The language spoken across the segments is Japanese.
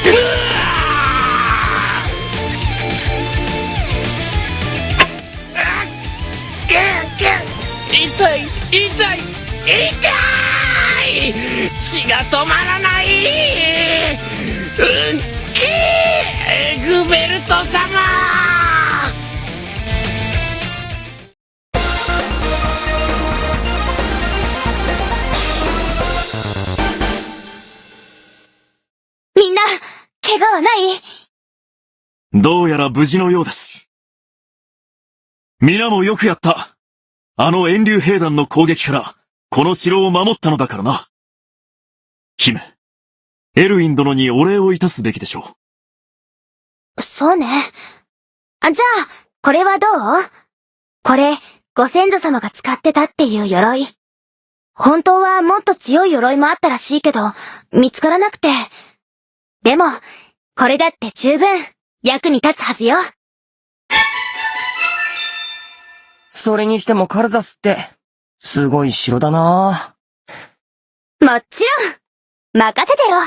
痛い痛い痛い、血が止まらない。エグベルト様。みんな、怪我はない？どうやら無事のようです。皆もよくやった。あの遠流兵団の攻撃から、この城を守ったのだからな。姫、エルウィン殿にお礼をいたすべきでしょう。そうね。じゃあ、これはどう？これ、ご先祖様が使ってたっていう鎧。本当はもっと強い鎧もあったらしいけど、見つからなくて。でも、これだって十分、役に立つはずよ。それにしてもカルザスって、すごい城だな。もちろん、任せてよ。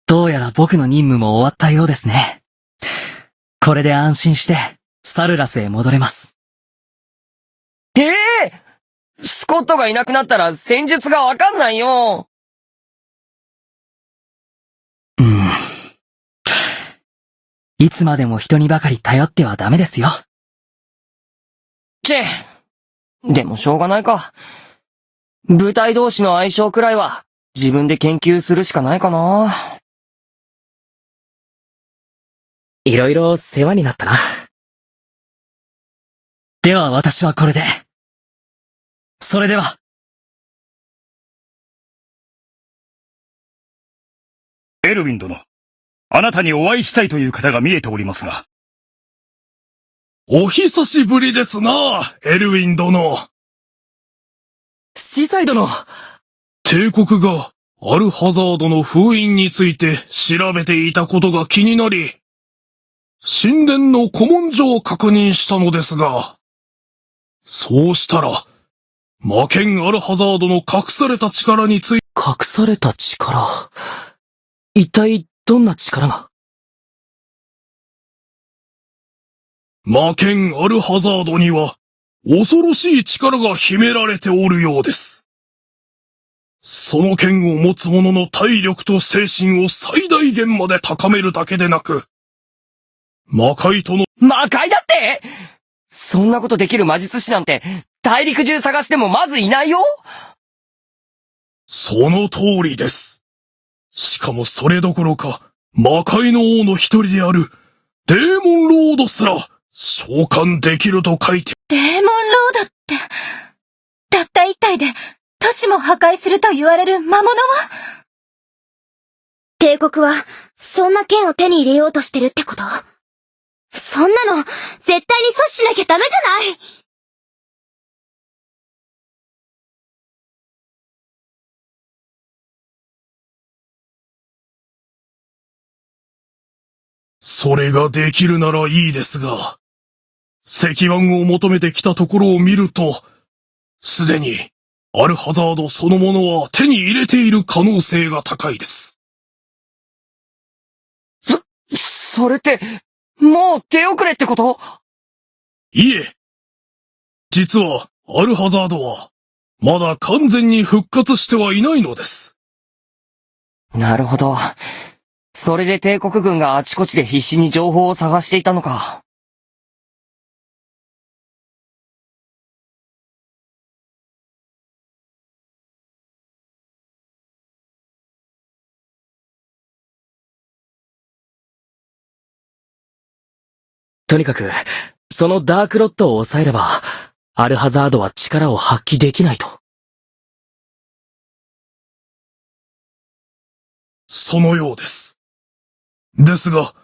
どうやら僕の任務も終わったようですね。これで安心して、サルラスへ戻れます。スコットがいなくなったら戦術がわかんないよ。いつまでも人にばかり頼ってはダメですよ。でもしょうがないか。部隊同士の相性くらいは自分で研究するしかないかな。いろいろ世話になったな。では私はこれで。それでは。エルウィン殿、あなたにお会いしたいという方が見えておりますが。お久しぶりですな、エルウィン殿。シーサイ殿。帝国がアルハザードの封印について調べていたことが気になり、神殿の古文書を確認したのですが、そうしたら、魔剣アルハザードの隠された力について、隠された力。一体どんな力が？魔剣アルハザードには、恐ろしい力が秘められておるようです。その剣を持つ者の体力と精神を最大限まで高めるだけでなく、魔界との、魔界だって？そんなことできる魔術師なんて、大陸中探してもまずいないよ。その通りです。しかもそれどころか、魔界の王の一人である、デーモンロードすら、召喚できると書いて。デーモンロードって、たった一体で都市も破壊すると言われる魔物は？帝国は、そんな剣を手に入れようとしてるってこと？そんなの、絶対に阻止しなきゃダメじゃない！それができるならいいですが、石板を求めてきたところを見ると、すでに、アルハザードそのものは手に入れている可能性が高いです。それって、もう手遅れってこと？いえ。実は、アルハザードは、まだ完全に復活してはいないのです。なるほど。それで帝国軍があちこちで必死に情報を探していたのか。とにかく、そのダークロットを抑えれば、アルハザードは力を発揮できないと。そのようです。ですが、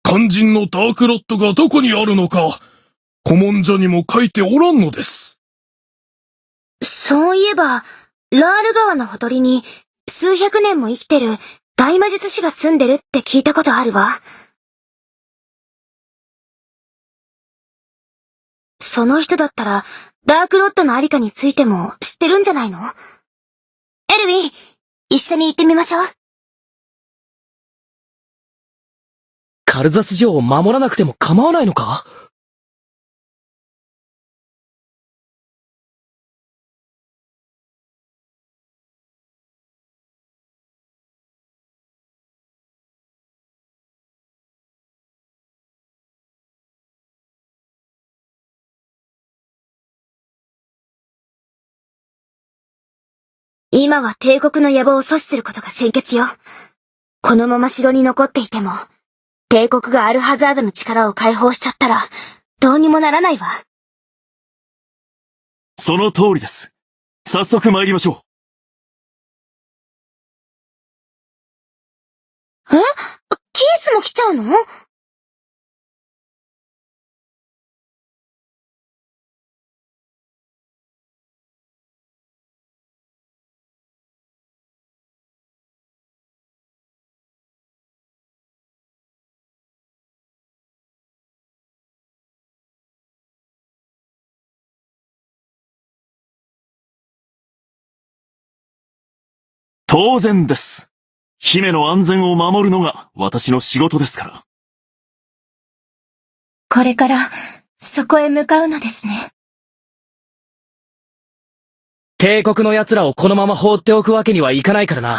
肝心のダークロットがどこにあるのか、古文書にも書いておらんのです。そういえば、ラール川のほとりに、数百年も生きてる大魔術師が住んでるって聞いたことあるわ。その人だったら、ダークロットのありかについても知ってるんじゃないの？エルヴィン、一緒に行ってみましょう。カルザス城を守らなくても構わないのか？今は帝国の野望を阻止することが先決よ。このまま城に残っていても、帝国がアルハザードの力を解放しちゃったら、どうにもならないわ。その通りです。早速参りましょキースも来ちゃうの？当然です。姫の安全を守るのが私の仕事ですから。これから、そこへ向かうのですね。帝国の奴らをこのまま放っておくわけにはいかないからな。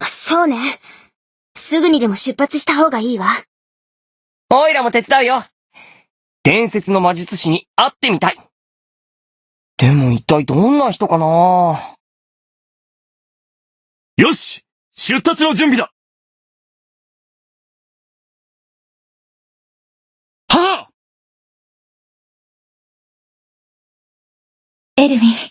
そうね。すぐにでも出発した方がいいわ。おいらも手伝うよ。伝説の魔術師に会ってみたい。でも一体どんな人かな？よし！出立の準備だ！はっ！エルヴィン。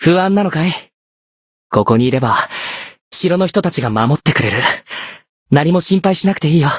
不安なのかい？ここにいれば、城の人たちが守ってくれる。何も心配しなくていいよ。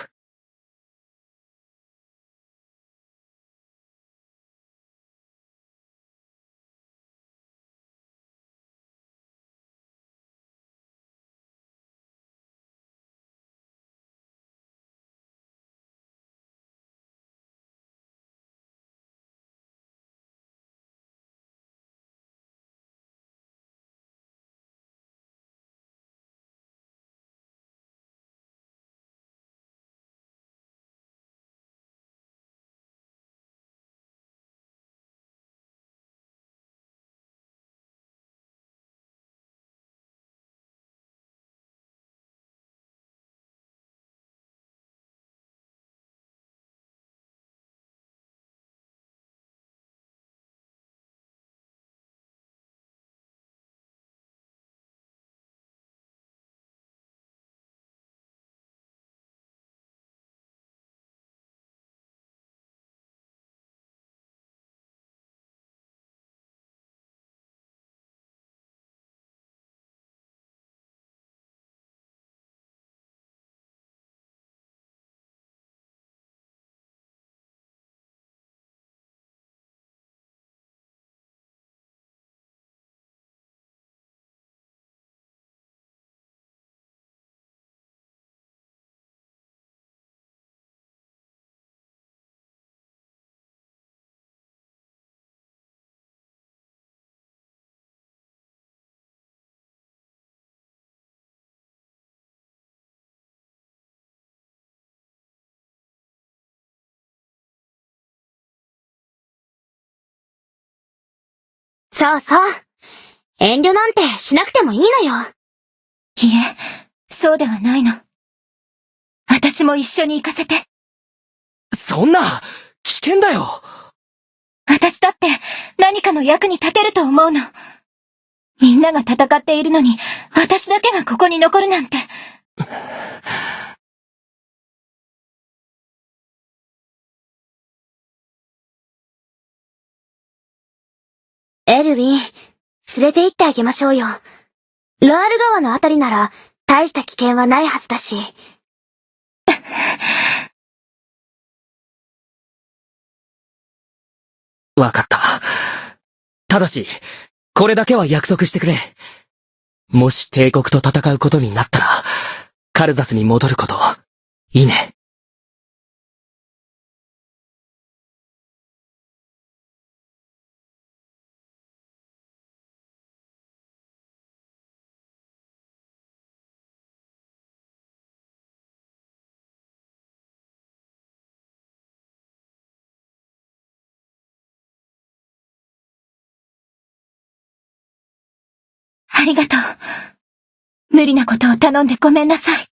そうそう。遠慮なんてしなくてもいいのよ。いえ、そうではないの。私も一緒に行かせて。そんな、危険だよ。私だって何かの役に立てると思うの。みんなが戦っているのに、私だけがここに残るなんて。エルヴィン、連れて行ってあげましょうよ。ロアル川のあたりなら、大した危険はないはずだし。わかった。ただし、これだけは約束してくれ。もし帝国と戦うことになったら、カルザスに戻ること、いいね。ありがとう。無理なことを頼んでごめんなさい。